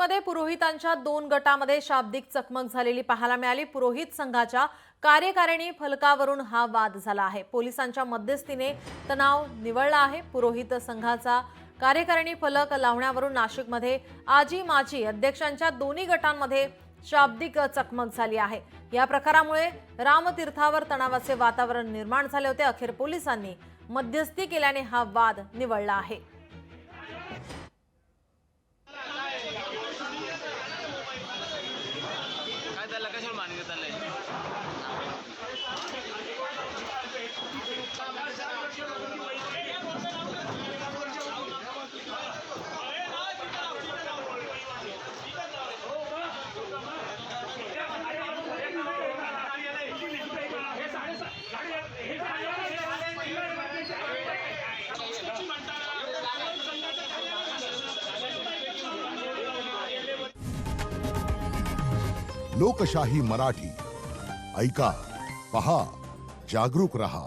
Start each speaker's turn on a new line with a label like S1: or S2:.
S1: नाशिकमध्ये पुरोहितांच्या 2 गटामध्ये शाब्दिक चकमक झालेली पाहायला मिळाली। पुरोहित संघाच्या कार्यकारिणी फलकावरून हा वाद झाला आहे। पोलिसांच्या मध्यस्थीने तणाव निवळला आहे। पुरोहित संघाचा कार्यकारिणी फलक लावण्यावरून नाशिकमध्ये आजी माजी अध्यक्षांच्या दोन्ही गटांमध्ये शाब्दिक चकमक झाली आहे। या प्रकारामुळे रामतीर्थावर तणावाचे वातावरण निर्माण झाले होते। अखेर पोलिसांनी मध्यस्थी केल्याने हा वाद निवळला आहे।
S2: लोकशाही मराठी ऐका, पहा, जागरूक रहा।